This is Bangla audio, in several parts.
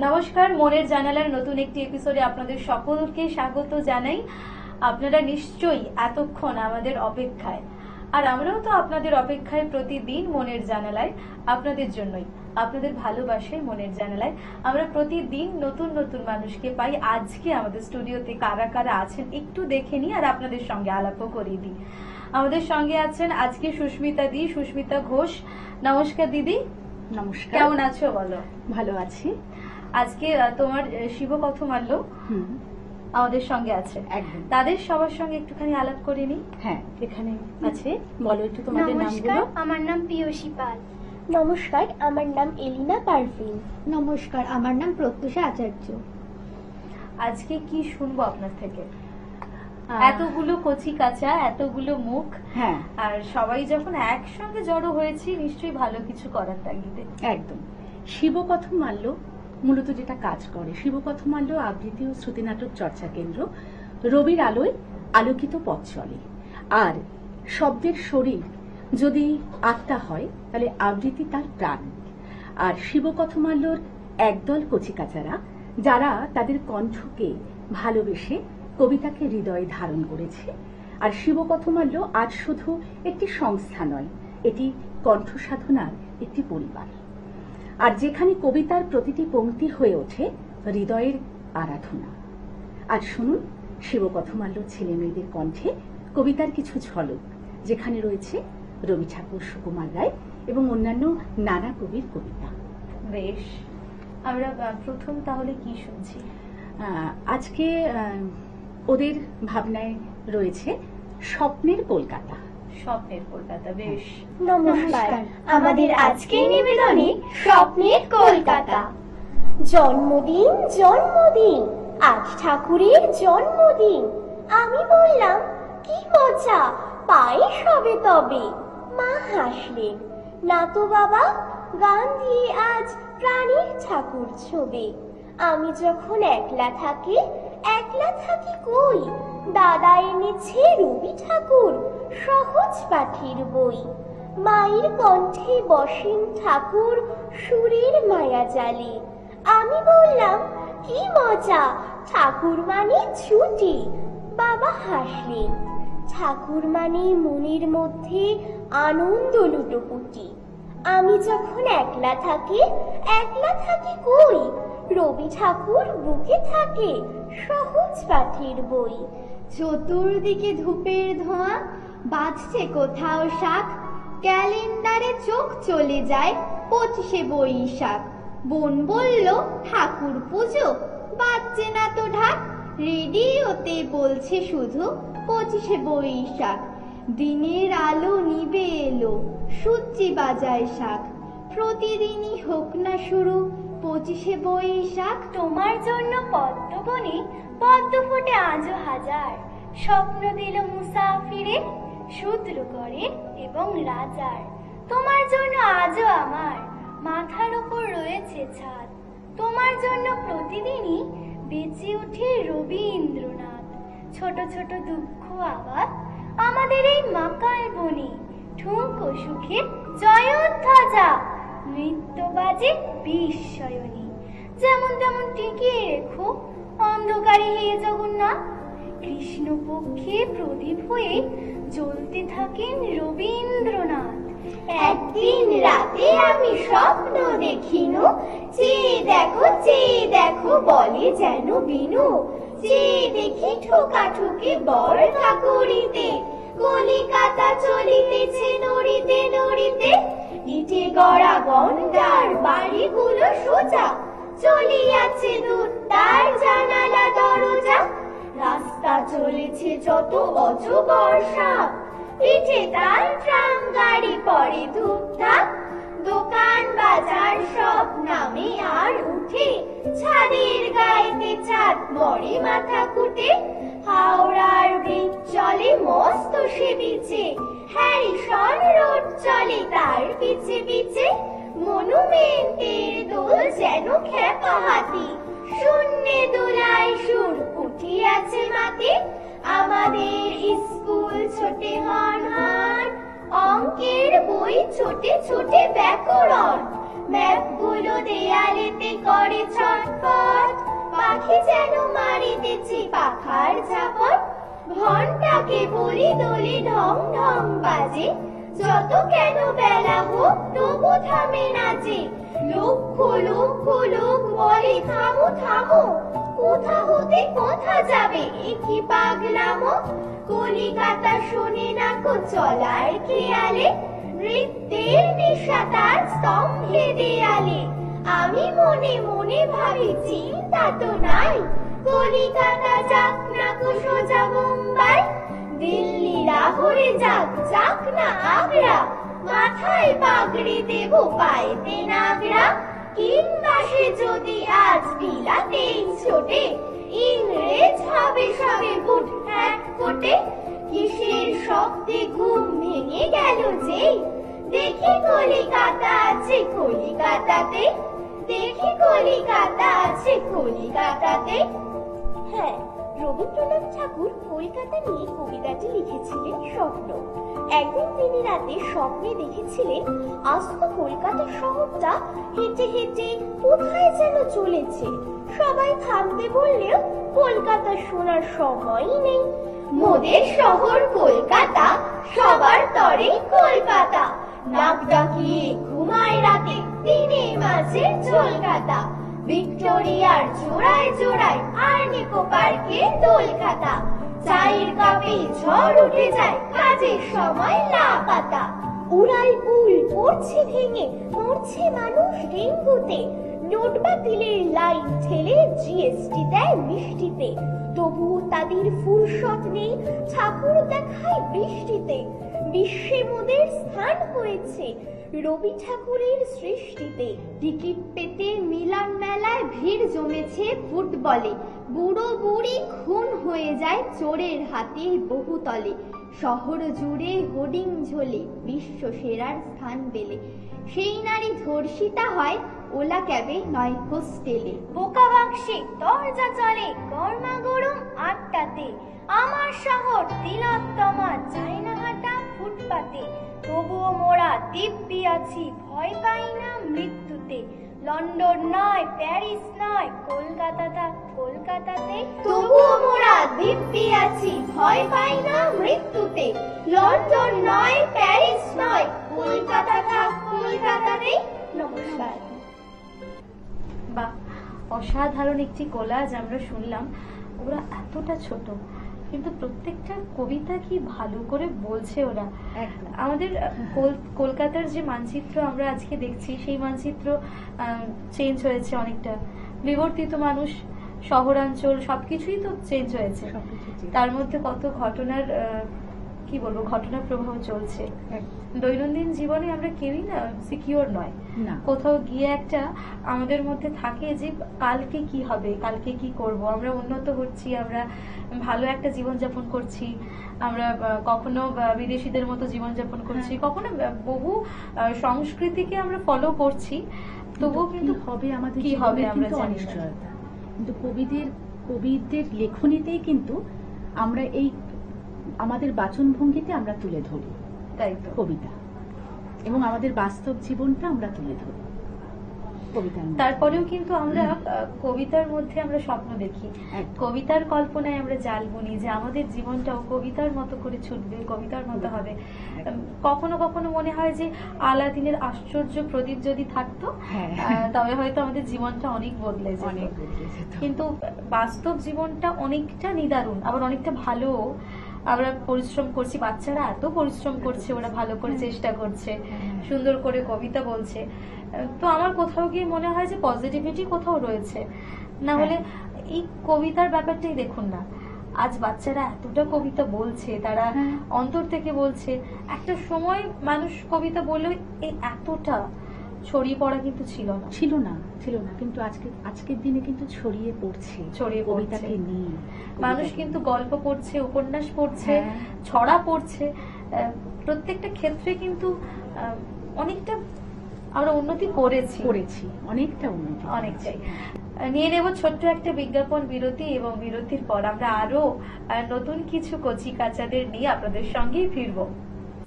নমস্কার, মনের জানালার নতুন একটি এপিসোডে আপনাদের সকলকে স্বাগত জানাই। আপনারা নিশ্চয়ই এতক্ষণ আমাদের অপেক্ষায়, আর আমরাও তো আপনাদের অপেক্ষায় প্রতিদিন মনের জানালায়, আপনাদের জন্যই, আপনাদের ভালোবাসায় মনের জানালায় আমরা প্রতিদিন নতুন নতুন মানুষকে পাই। আজকে আমাদের স্টুডিওতে কারা কারা আছেন একটু দেখে নিই, আর আপনাদের সঙ্গে আলাপও করিয়ে দিই। আমাদের সঙ্গে আছেন আজকে সুস্মিতা ঘোষ। নমস্কার দিদি। নমস্কার, কেমন আছো বলো? ভালো আছি। আজকে তোমার শিবকথমাল্য আমাদের সঙ্গে আছে, একদম তাদের সবার সঙ্গে একটুখানি আলাপ করে নি। হ্যাঁ, এখানে আছে, বলো একটু তোমাদের নামগুলো। আমার নাম পিয়সী পাল। নমস্কার, আমার নাম এলিনা পারভিন। নমস্কার, আমার নাম প্রত্যুষা আচার্য। আজকে কি শুনবো আপনার থেকে? এতগুলো কচি কাঁচা, এতগুলো মুখ, হ্যাঁ, আর সবাই যখন একসঙ্গে জড়ো হয়েছি নিশ্চয়ই ভালো কিছু করার তাগিদে। একদম। শিবকথমাল্য মূলত যেটা কাজ করে, শিবকথমাল্য আবৃত্তি ও শ্রুতিনাটক চর্চা কেন্দ্র, রবির আলোয় আলোকিত পথ চলে। আর শব্দের শরীর যদি আত্মা হয় তাহলে আবৃত্তি তার প্রাণ। আর শিবকথমাল্যর একদল কচিকাচারা যারা তাদের কণ্ঠকে ভালোবেসে কবিতাকে হৃদয়ে ধারণ করেছে। আর শিবকথমাল্য আজ শুধু একটি সংস্থা নয়, এটি কণ্ঠ সাধনার একটি পরিবার। আর যেখানে কবিতার প্রতিটি পংক্তি হয়ে ওঠে হৃদয়ের আরাধনা। আর শুনুন শিবকথমাল্য ছেলে মেয়েদের কণ্ঠে কবিতার কিছু ঝলক, যেখানে রয়েছে রবি ঠাকুর, সুকুমার রায় এবং অন্যান্য নানা কবির কবিতা। বেশ, আমরা প্রথম তাহলে কি শুনছি? আজকে ওদের ভাবনায় রয়েছে স্বপ্নের কলকাতা। স্বপ্নের কলকাতা, বেশ। নমস্কার, আমাদের আজকের নিবেদনে স্বপ্নের কলকাতা। জন্মদিন জন্মদিন, আজ ঠাকুরের জন্মদিন। আমি বললাম কি মজা, পায়েস হবে তবে। মা হাসলেন, না তো বাবা, গান দিয়ে আজ প্রাণের ঠাকুর ছবে। আমি যখন একলা থাকি কই, দাদা এনেছে রবি ঠাকুর সহজ পাঠের বই। মায়ের কণ্ঠে বসেন ঠাকুর সুরের মায়া জালে। আমি বললাম কি মজা, ঠাকুর মানে ছুটি। বাবা হাসলেন, ঠাকুর মানে মনের মধ্যে আনন্দ লুটোপুটি। আমি যখন একলা থাকি কই, রবি ঠাকুর বুকে থাকে সহজ পাঠের বই। চতুর্দিকে ধূপের ধোঁয়া, বাজছে কোথাও শাক, ক্যালেন্ডারে চোখ চলে যায় 25শে বৈশাখ। বোন বলল ঠাকুর পুজো, বাজছে না তো ঢাক, রেডিওতে বলছে শুধু 25শে বৈশাখ। দিনের আলো নিবে এলো, সূর্যি বাজায় শাক, প্রতিদিনই হোক না শুরু 25শে বৈশাখ। তোমার জন্য পদ্ম বনে পদ্ম ফোটে আজও হাজার, স্বপ্ন দিল মুসাফিরে শূদ্র করে এবং রাজার। তোমার জন্য আজও আমার মাথার উপর রয়েছে ছাদ, তোমার জন্য প্রতিদিনই বেঁচে ওঠে রবীন্দ্রনাথ। ছোট ছোট দুঃখ আবার আমাদের এই মাকাল বনে, ঠুনকো সুখে জয়ধ্বজা, নৃত্য বাজে বিস্ময়নী। যেমন তেমন টিকিয়ে রেখো অন্ধকারে হে জগন্নাথ, কৃষ্ণপক্ষে প্রদীপ হয়ে জ্বলতে থাকেন রবীন্দ্রনাথ। একদিন রাতে আমি স্বপ্ন দেখিনু, চেয়ে দেখো বলে যেন বিনু। চেয়ে দেখি ঠোকাঠুকি বর ঠাকুরিতে, কলিকাতা চলিতেছে নড়িতে নড়িতে। ইটে গড়া গন্ডার বাড়িগুলো সোজা, চলিয়াছে দূর তার জানালা দরজা। রাস্তা চলেছে যত অজগর সাপ, পিঠে তার ট্রাম গাড়ি পড়ে ধূপধাপ। দোকান বাজার সব নামে আর উঠে, ছাদের গায়েতে চাঁদ মরে মাথা কুটে। হাওড়ার ব্রিজ চলে মস্ত সে বিচে, হ্যারিসন রোড চলে তার পিছে পিছে। মনুমেন্টের দোল যেন খেপা হাতি, শূন্যে দোলায় সুর উঠিয়াছে মাতে। আমাদের স্কুল ছোটে হন হন, অঙ্কের বই ছোটে ছোটে ব্যাকরণ। ম্যাপগুলো দেয়ালেতে করে ছট পাখি যেন মারিতেছে পাখার ঝাপট, ঘন্টাকে বলি দোলে ঢং ঢং বাজে, যত কেন বেলা হোক তবু থামে না যে। লক্ষ লক্ষ লোক বলে থামো থামো, কোথা হতে কোথা যাবে কি পাগলামো। কলিকাতা শোনে না কো চলার খেয়ালে, নৃত্যের নেশা তার স্তম্ভে দেয়ালে। আমি মনে মনে ভাবি চিন্তা তো নাই, কলিকাতা যাক না কো সোজা বোম্বাই। দিল্লি লাহোরে যাক যাক না আগ্রা, মাথায় পাগড়ি দেব পায়েতে নাগরা। কিংবা সে যদি আজ বিলাতেই ছোটে, ইংরেজ হবে সবে বুট হ্যাট কোটে। কিসের শব্দে ঘুম ভেঙে গেল যেই, দেখি কলিকাতা আছে কলিকাতাতে, দেখি কলিকাতা আছে কলিকাতাতে। হ্যাঁ, রবীন্দ্রনাথ ঠাকুর কলকাতা নিয়ে কবিতাটি লিখেছিলেন স্বপ্ন। একদিন তিনি রাতে স্বপ্নে দেখেছিলেন আস্ত কলকাতা শহরটা হেঁটে হেঁটে কোথায় যেন চলেছে। সবাই থামতে বললেও কলকাতা শোনার সময়ই নেই। মোদের শহর কলকাতা, সবার তরে কলকাতা, নাক ডাকিয়ে ঘুমায় রাতে, দিনে মাঝে কলকাতা। ভিক্টোরিয়ার জোড়ায় জোড়ায় আর নিকো পার্কে দোলখাতা, চায়ের কাপে ঝড় উঠে যায়, কাজের সময় লাপাতা। উড়াল পুল পড়ছে ভেঙে, মরছে মানুষ ডেঙ্গুতে, নোট বাতিলের লাইন ঠেলে জিএসটি দেয় মিষ্টিতে। তবুও তাদের ফুরসত নেই, ঠাকুর দেখায় বৃষ্টিতে। বিশ্বে মোদের স্থান হয়েছে রবি ঠাকুরের সৃষ্টিতে। টিকিট পেতে মিলন মেলায় ভিড় জমেছে ফুটবলে, বুড়ো বুড়ি খুন হয়ে যায় চোরের হাতে বহুতলে। শহর জুড়ে হোর্ডিং ঝোলে, বিশ্ব সেরার স্থান পেলে, সেই নারী ধর্ষিতা হয় ওলা ক্যাবে নয় হোস্টেলে। বোকা বাক্সে দরজা চলে গরমা গরম আটটাতে, আমার শহর তিলোত্তমা যায় না হাঁটা ফুটপাতে। তবুও মোরা দিব্যি আছি, ভয় পাই না মৃত্যুতে। লন্ডন নয় প্যারিস নয় কলকাতা কলকাতাতে, তবুও মোরা দিব্যি আছি, ভয় পাই না মৃত্যুতে। লন্ডন নয় প্যারিস নয় কলকাতা কলকাতাতে। নমস্কার। বাহ, অসাধারণ একটি কোলাজ আমরা শুনলাম। ওরা এতটা ছোট, কিন্তু প্রত্যেকটা কবিতা কি ভালো করে বলছে ওরা। আমাদের কলকাতার যে মানচিত্র আমরা আজকে দেখছি, সেই মানচিত্র চেঞ্জ হয়েছে অনেকটা। বিবর্তিত মানুষ, শহরাঞ্চল সবকিছুই তো চেঞ্জ হয়েছে। তার মধ্যে কত ঘটনার কি বলবো, ঘটনার প্রভাব চলছে। দৈনন্দিন জীবনে আমরা কেউই না সিকিউর নয়। কোথাও গিয়ে একটা আমাদের মধ্যে থাকে যে কালকে কি হবে, কালকে কি করব। আমরা উন্নত হচ্ছি, আমরা ভালো একটা জীবনযাপন করছি, আমরা কখনো বিদেশিদের মতো জীবনযাপন করছি, কখনো বহু সংস্কৃতিকে আমরা ফলো করছি, তবুও কিন্তু হবে আমাদের কি হবে আমরা জানি না। অনিশ্চয়তা। কিন্তু কবিদের লেখনীতেই কিন্তু আমরা এই আমাদের বাচনভঙ্গিতে আমরা তুলে ধরি তাই তো কবিতা, এবং আমাদের বাস্তব জীবনটা আমরা তুলে ধরি কবিতার মধ্যে। তারপরেও কিন্তু আমরা কবিতার মধ্যে আমরা স্বপ্ন দেখি, কবিতার কল্পনায় আমরা জাল বুনি যে আমাদের জীবনটাও কবিতার মতো করে ছুটবে, কবিতার মতো হবে। কখনো কখনো মনে হয় যে আলাদিনের আশ্চর্য প্রদীপ যদি থাকতো, তবে হয়তো আমাদের জীবনটা অনেক বদলে যেত। কিন্তু বাস্তব জীবনটা অনেকটা নিদারুণ, আবার অনেকটা ভালো। আমরা পরিশ্রম করছি, বাচ্চারা এত পরিশ্রম করছে, ওরা ভালো করে চেষ্টা করছে, সুন্দর করে কবিতা বলছে। তো আমার কোথাও গিয়ে মনে হয় যে পজিটিভিটি কোথাও রয়েছে। না হলে এই কবিতার ব্যাপারটাই দেখুন না, আজ বাচ্চারা এতটা কবিতা বলছে, তারা অন্তর থেকে বলছে। একটা সময় মানুষ কবিতা বললেও এই এতটা ছড়িয়ে পড়া কিন্তু ছিল না, কিন্তু আজকের দিনে কিন্তু ছড়িয়ে পড়ছে কবিতাকে নিয়ে। মানুষ কিন্তু গল্প পড়ছে, উপন্যাস পড়ছে, ছড়া পড়ছে। প্রত্যেকটা ক্ষেত্রে কিন্তু অনেকটা আমরা উন্নতি করেছি, অনেকটাই। নিয়ে নেব ছোট্ট একটা বিজ্ঞাপন বিরতি, এবং বিরতির পর আমরা আরো নতুন কিছু কচি কাচাদের নিয়ে আপনাদের সঙ্গেই ফিরবো।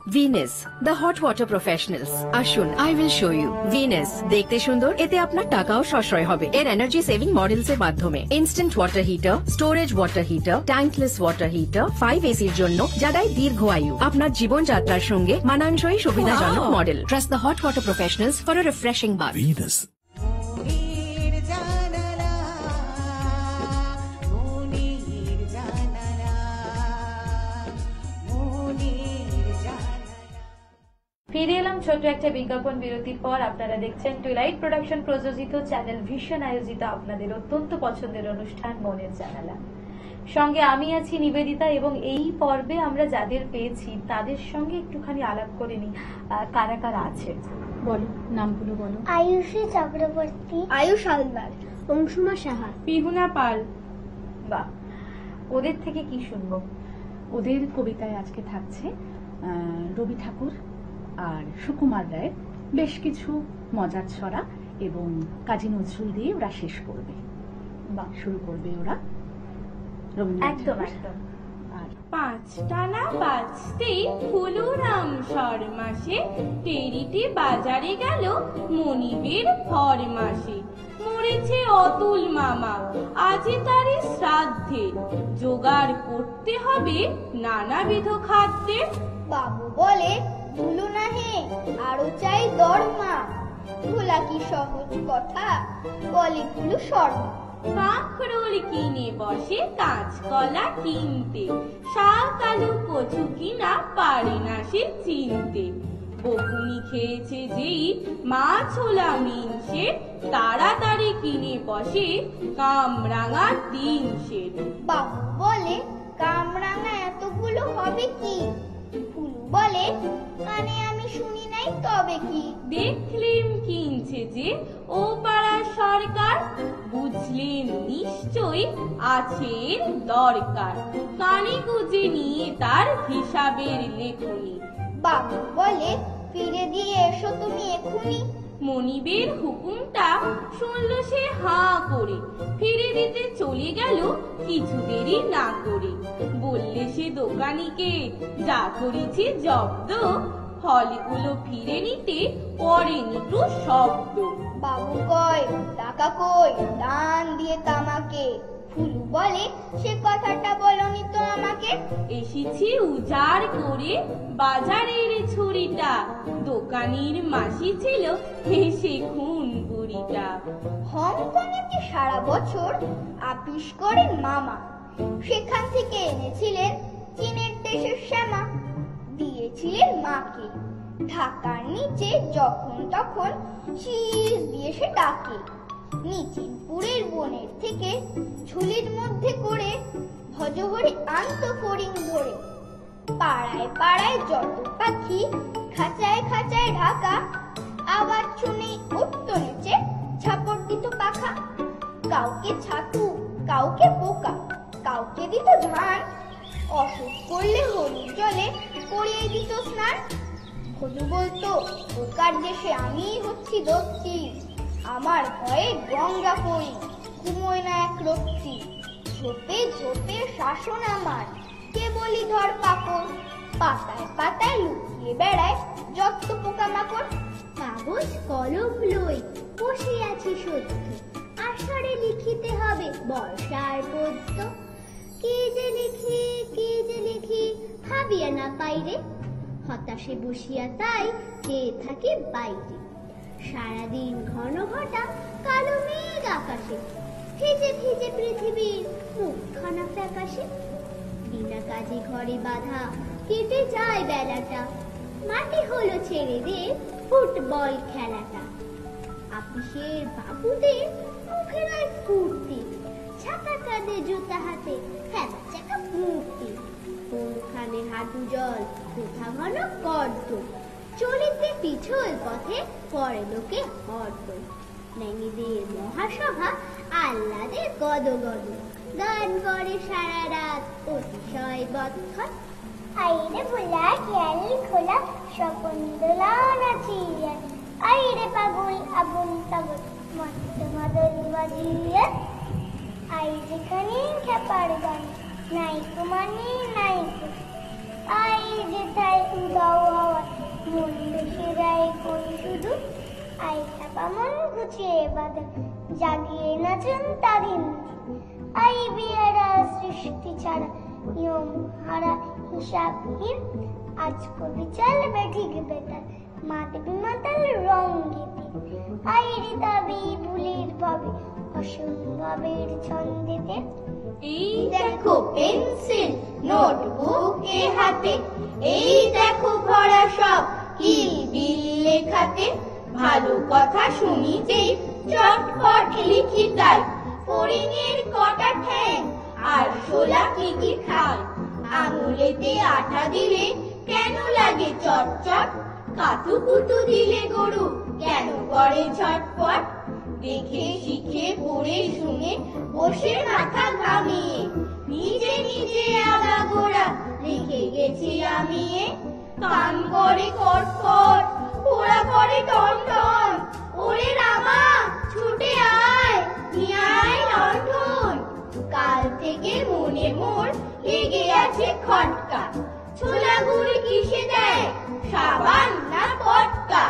Venus the hot water professionals. আসুন, I will show you. Venus দেখতে সুন্দর, এতে আপনার টাকাও সাশ্রয় হবে এর এনার্জি সেভিং মডেলস এর মাধ্যমে। Instant water heater, storage water heater, tankless water heater, 5 এসির জন্য যা দেয় দীর্ঘ আয়ু। আপনার জীবনযাত্রার সঙ্গে মানানসই সুবিধাজনক model. Trust the hot water professionals for a refreshing bath. Venus. ফিরে এলাম ছোট্ট একটা বিজ্ঞাপন বিরতির পর। আপনারা দেখছেন টুইলাইট প্রোডাকশন প্রযোজিত, চ্যানেল ভিশন আয়োজিত আপনাদের অত্যন্ত পছন্দের অনুষ্ঠান মনের জানালা। সঙ্গে আমি আছি নিবেদিতা, এবং এই পর্বে আমরা যাদের পেয়েছি তাদের সঙ্গে একটুখানি আলাপ করে নিই কারা কারা আছে। বলো, নামগুলো বলো। আয়ুষী চক্রবর্তী, আয়ুষ হালদার, অংশুমা সাহা, পিহুনা পাল। বাহ, ওদের থেকে কি শুনবো? ওদের কবিতায় আজকে থাকছে রবি ঠাকুর আর সুকুমার রায়ের বেশ কিছু মজার ছড়া, এবং কাজী নজরুল দিয়ে ওরা শেষ করবে। বা শুরু করবে ওরা একদম একদম। আর পাঁচটানা বাজতেই ফুলুরাম শর্মাসে টেরিটি বাজারে গেল মনিবের ফরমাসে। মরেছে অতুল মামা, আজি তারই শ্রাদ্ধে, জোগাড় করতে হবে নানাবিধ খাদ্যের। বাবু বলে ভুলো না হে, আরো চাই দরমা। ভোলা কি সহজ কথা, বলে ভুলু শর্মা। কাঁকরোল কিনে বসে কাঁচকলা কিনতে, শাক আলু কচু কিনা পারে না সে চিনতে। বকুনি খেয়েছে যেই মাছ হোলা মিনসে, তাড়াতাড়ি কিনে বসে কামরাঙা 3 সের। বাবু বলে কামরাঙা এতগুলো হবে কি? ফুলু বলে কানে আমি শুনি নাই, তবে কি? দেখলেন কিনছে যে ও পাড়ার সরকার, বুঝলেন নিশ্চয়ই আছে দরকার। কানে গুজে নিয়ে তার হিসাবের লেখনি। বাবু বলে ফিরে দিয়ে এসো তুমি এখুনি। মনিবের হুকুমটা শুনল সে হাঁ করে, ফিরে দিতে চলে গেল কিছু দেরি না করে। বললে সে দোকানিকে, যা করেছি জব্দ, ফলগুলো ফিরে নিতে পড়েনি তো শব্দ। বাবু কয় টাকা কই, দান দিয়ে তামাকে। ফুলু বলে সে কথাটা বলনি তো আমাকে। এসেছি উজাড় করে বাজারের ছুরিটা, দোকানির মাসি ছিল হেসে খুন বুড়িটা। হংকংয়েতে সারা বছর আপিস করেন মামা, সেখান থেকে এনেছিলেন চীনের দেশের শ্যামা। দিয়েছিলেন মাকে, ঢাকার নিচে যখন তখন শীষ দিয়ে সে ডাকে। নিচিনপুরের বনের থেকে ঝুলির মধ্যে করে ভজহরি আনত ফড়িং ধরে। পাড়ায় পাড়ায় যত পাখি, খাঁচায় খাঁচায় ঢাকা, আবার শুনে উঠত নিচে ঝাপট দিত পাখা। কাউকে ছাতু, কাউকে পোকা, কাউকে দিত ধান, অসুখ করলে হলুদ জলে করিয়ে দিত স্নান। ভজু বলতো পোকার দেশে আমিই হচ্ছি দত্তি, আমার ভয়ে গঙ্গা পড়ি, ঘুমোয় না এক রক্তি। ঝোপে ঝোপে শাসন আমার, কে বলি ধর পাকড়, পাতায় পাতায় লুকিয়ে বেড়ায় যত পোকা মাকড়। কাগজ কলম লই বসে আছি সত্য, আষাঢ়ে লিখিতে হবে বর্ষার পদ্য। কি যে লিখি কি যে লিখি, ভাবিয়া না পাইরে, হতাশে বসিয়া তাই চেয়ে থাকি বাইরে। সারাদিন ঘন ঘটা কালো মেঘ আকাশে, ভিজে ভিজে পৃথিবীর মুখখানা ফ্যাকাশে। বিনা কাজে ঘরে বাঁধা কেটে যায় বেলাটা, মাটি হলো ছেড়ে দে ফুটবল খেলাটা। আপিসের বাবুদের মুখে নয় ফুর্তি, ছাতা কাঁধে জুতা হাতে খেলা চাকা মূর্তি। কোনখানে হাঁটু জল কোথা ঘন কর্দ, চলিতে পিছল পথে পরে লোকে হর্দ। ন্যাঙিদের মহাসভা আহ্লাদে গদ গদ, গান করে সারা রাত অতিশয় বৎখর। আইরে ভোলা খেয়াল খোলা স্বপন দোলা নাচিয়ে, আইরে পাগল আগুন পাগল মস্ত মাদল বাজিয়ে। আই যেখানে খেপার গান নাই কুমানি নাই, আই যেথায় উদাও হওয়া মন ভেসে যায় কোন শুধু আই চাপা মন গুছিয়ে বাঁধা জাগিয়ে নাচুন তাদিন আই বিহারা সৃষ্টি ছাড়া নিয়ম হারা হিসাবহীন আজ কবি চালবে ঠিক বেতাল মাতবি মাতাল রং গীতি আই রিতাবি ভুলির ভাবে অসম্ভবের ছন্দেতে এই দেখো পেন্সিল নোটবুক এ হাতে, এই দেখো ভরা সব কিল বিল লেখাতে, ভালো কথা শুনি যে চটপট লিখি তাই, ফড়িংয়ের কটা ঠ্যাং আর শোলা কি কি খায়, আঙুলেতে আটা দিলে কেন লাগে চটচট, কাতুকুতু দিলে গরু কেন করে ঝটপট, দেখে শিখে পড়ে শুনে বসে মাথা ঘামিয়ে নিজে নিজে আগাগোড়া লিখে গেছি আমি, কান করে কটকট পোড়া করে টন টন, ওরে রামা ছুটে আয় নিয়ে আয় লণ্ঠন, কাল থেকে মনে মোর লেগে আছে খটকা, ছোলা গুড় কিসে দেয় সাবান না পটকা,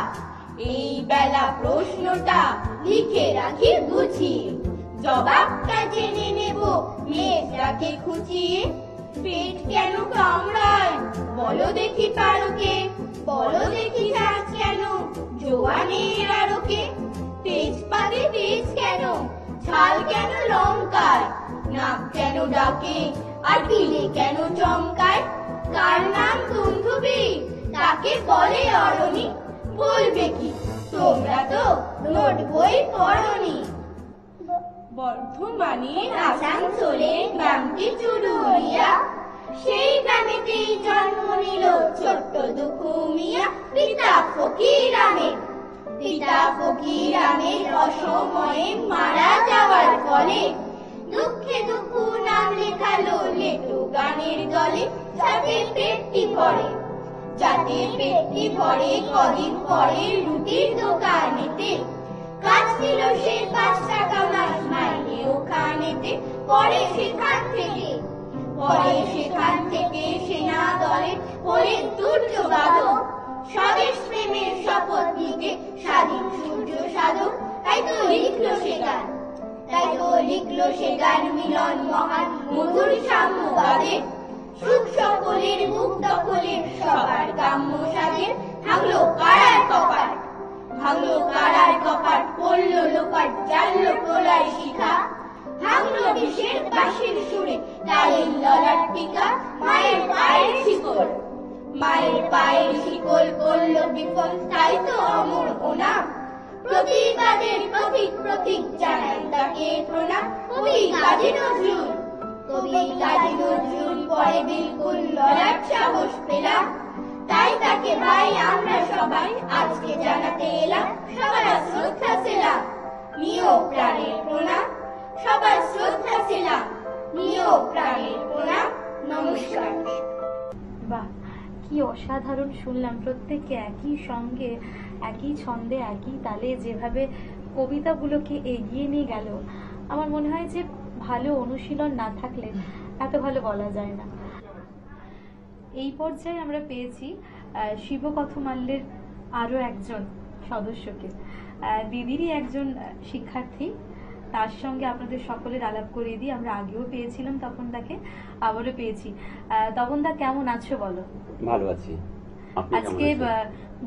এই বেলা প্রশ্নটা লিখে রাখি গুছিয়ে, জবাবটা জেনে নেব মেয়েটাকে খুঁচিয়ে, পেট কেন কামড়ায় বলো দেখি পারকে, বলো দেখি নাচ কেন জোয়ানের আরকে, তেজপাতে তেজ কেন ঝাল কেন লঙ্কায়, নাক কেন ডাকে আর দিলে কেন চমকায়, কার নাম দুন্ধুবি তাকে বলে অরণি, বলবে কি তোমরা তো নোট বই পড়নি। বর্ধমানের আসানসোলে গ্রামটি চুরুলিয়া, সেই গ্রামেতেই জন্ম নিল ছোট্ট দুঃখু মিয়া, পিতা ফকির আহমেদ। পিতা ফকির আহমেদ অসময়ে মারা যাওয়ার ফলে দুঃখে দুঃখু নাম লেখালো লেটু গানের দলে, যাতে পেটটি ভরে, যাতে পেটটি ভরে কদিন পরে রুটির দোকানেতে, কাজ দিল সে 5 টাকা মাস মাইনে ওখানেতে, পরে সেখান থেকে সেনা দলে হলে দুর্যোগাদক, স্বদেশ প্রেমের শপথ নিতে স্বাধীন সূর্য সাধক, তাই তো লিখলো সে গান মিলন মহান মধুর সাম্যবাদে, সুখ সকলের মুখ দখলের সবার কাম্য সাধে, ভাঙলো কারার কপাট পড়লো লোপাট জানলো প্রলয় শিখা, ভাঙলো দেশের বাঁশির সুরে তালের ললাট টিকা, মায়ের পায়ের শিকল করলো বিফল, তাই তো অমর ওনাম, প্রতিবাদের প্রতীক জানাই তাকে প্রণাম, কবি কাজী নজরুল পরে বিলকুল লড়ার সাহস পেলাম, তাই তাকে ভাই আমরা সবাই আজকে জানাতে এলাম, সবার শ্রদ্ধা ছিলাম নিয় প্রাণের প্রণাম, সবার শ্রদ্ধা ছিলাম নিয় প্রাণের প্রণাম, নমস্কার। বাহ, কি অসাধারণ শুনলাম। প্রত্যেককে একই সঙ্গে একই ছন্দে একই তালে যেভাবে কবিতাগুলোকে এগিয়ে নিয়ে গেল, আমার মনে হয় যে ভালো অনুশীলন না থাকলে এত ভালো বলা যায় না। এই পর্যায়ে আমরা পেয়েছি শিবকথমাল্যের আরো একজন সদস্যকে, দিদিরই একজন শিক্ষার্থী, তার সঙ্গে আপনাদের সকলের আলাপ করিয়ে দিই। আমরা আগেও পেয়েছিলাম তখন তাকে, আবারও পেয়েছি। তপনদা কেমন আছো বলো? ভালো আছি। আজকে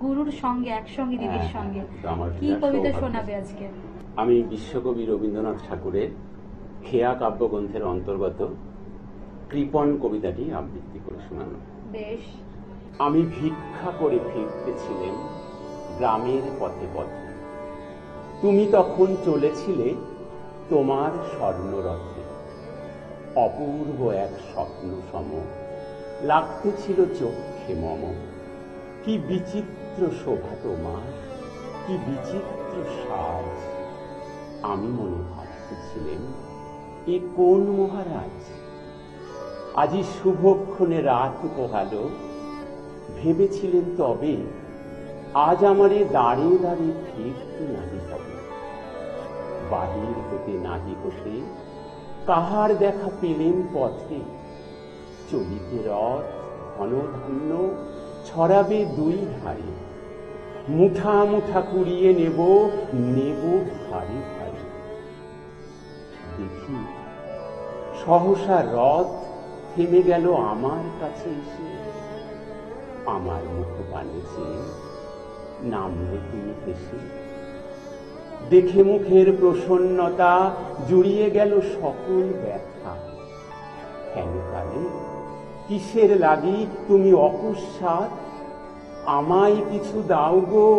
গুরুর সঙ্গে একসঙ্গে দিদির সঙ্গে কি কবিতা শোনাবে আজকে? আমি বিশ্বকবি রবীন্দ্রনাথ ঠাকুরের খেয়া কাব্যগ্রন্থের অন্তর্গত কৃপণ কবিতাটি আবৃত্তি করে শোনানো। বেশ। আমি ভিক্ষা করে ফিরতেছিলেন গ্রামের পথে পথে, তুমি তখন চলেছিলে তোমার স্বর্ণরথে, অপূর্ব এক স্বপ্ন সম লাগতেছিল চোখে মম, কি বিচিত্র শোভা তোমার, কি বিচিত্র সাজ, আমি মনে ভাবতেছিলেন এ কোন মহারাজ, আজি শুভক্ষণে রাত পোহালো, ভেবেছিলেন তবে আজ আমারে দাঁড়িয়ে দাঁড়িয়ে ফিরতে নাহি হবে, বাহির হতে নাহি হতে কাহার দেখা পেলেন পথে, চলিতে রথ ঘন ধান্য ছড়াবে দুই ধারে, মুঠা মুঠা কুড়িয়ে নেব নেব ভারী ভারী। দেখি সহসা রথ থেমে গেল আমার কাছে এসে, আমার মুখ বানিয়েছে নামলে তুমি হেসে। দেখে মুখের প্রসন্নতা জুড়িয়ে গেল সকল ব্যথা। কেন কালে কিসের লাগি তুমি অকস্মাৎ আমায় কিছু দাও গো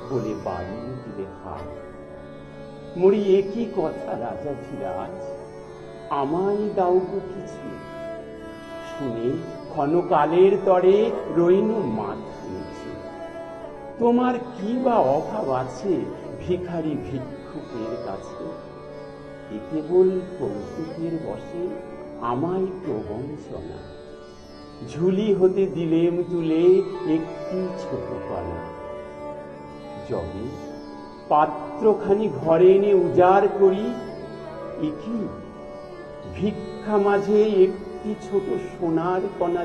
বলে বাড়িয়ে দিলে হাত। মরি একই কথা রাজা ধীরাজ, আমায় দাও গো কিছু। শুনে ক্ষণকালের তরে রইনু মাথা নিচু। তোমার কি বা অভাব আছে ভিখারি ভিক্ষুকের কাছে? এ কেবল কৌতুকের বসে আমায় প্রবঞ্চনা। ঝুলি হতে দিলেম তুলে একটি ছোট কলা। যবে পাত্রখানি ঘরে এনে উজাড় করি, একি ভিক্ষা মাঝে একটি ছোট সোনার কণা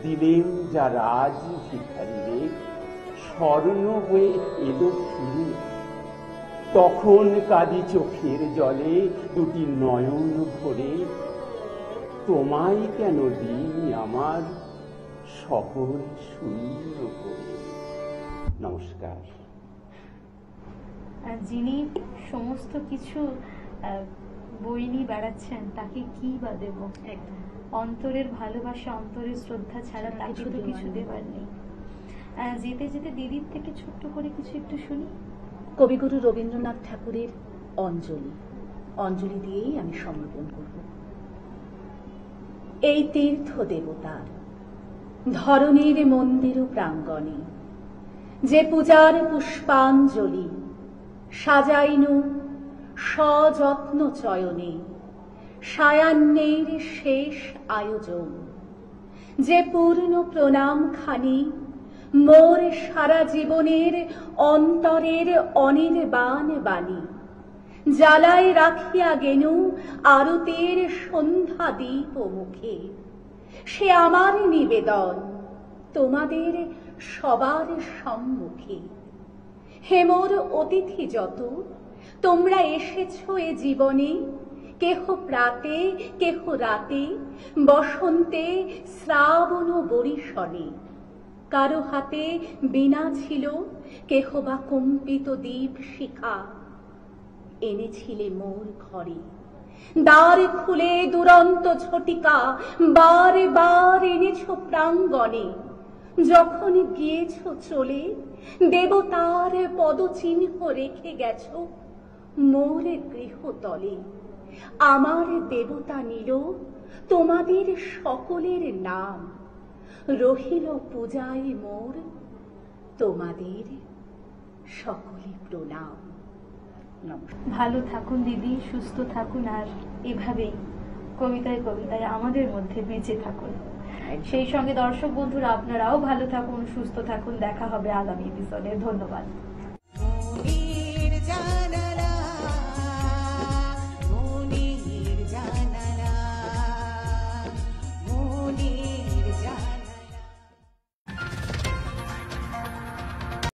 দিলেম যা রাজ ভিখারিরে স্বর্ণ হয়ে এলো ফিরে। তখন কাঁদি চোখের জলে দুটি নয়ন ভরে, তোমায় কেন দিই আমার সকল শূন্য করে। নমস্কার। যিনি সমস্ত কিছু বই নিয়ে বেড়াচ্ছেন তাকে কি বা দেব? একদম অন্তরের ভালোবাসা, অন্তরের শ্রদ্ধা ছাড়া তাকে তো কিছু দেবার নেই। যেতে যেতে দিদির থেকে ছোট্ট করে কিছু একটু শুনি। কবিগুরু রবীন্দ্রনাথ ঠাকুরের অঞ্জলি, অঞ্জলি দিয়েই আমি সমর্পণ করব। এই তীর্থ দেবতার ধরণীর মন্দির প্রাঙ্গণে যে পূজার পুষ্পাঞ্জলি সাজাইনু সযত্ন চয়নে, সায়ান্নের শেষ আয়োজন, যে পূর্ণ প্রণাম খানি মোর সারা জীবনের অন্তরের অনির্বাণ বাণী, জ্বালায় রাখিয়া গেনু আরতের সন্ধ্যা দীপ মুখে। সে আমার নিবেদন তোমাদের সবার সম্মুখে। হে মোর অতিথি যত, তোমরা এসেছ এ জীবনে, কেহ প্রাতে কেহ রাতে, বসন্তে শ্রাবণ বরিশনে। কারো হাতে বীণা ছিল, কেহ বা কম্পিত দীপ শিখা। এনেছিলে মোর ঘরে দ্বার খুলে দুরন্ত ঝটিকা, বারে বার এনেছ প্রাঙ্গণে। যখন গিয়েছ চলে দেবতার পদচিহ্ন রেখে গেছ মোর গৃহতলে। আমার দেবতা নিল তোমাদের সকলের নাম, রহিল পূজায় মোর তোমাদের সকলে প্রণাম। ভালো থাকুন দিদি, সুস্থ থাকুন, আর এভাবেই কবিতায় কবিতায় আমাদের মধ্যে বেঁচে থাকুন। সেই সঙ্গে দর্শক বন্ধুরা আপনারাও ভালো থাকুন, সুস্থ থাকুন। দেখা হবে আগামী এপিসোডে। ধন্যবাদ।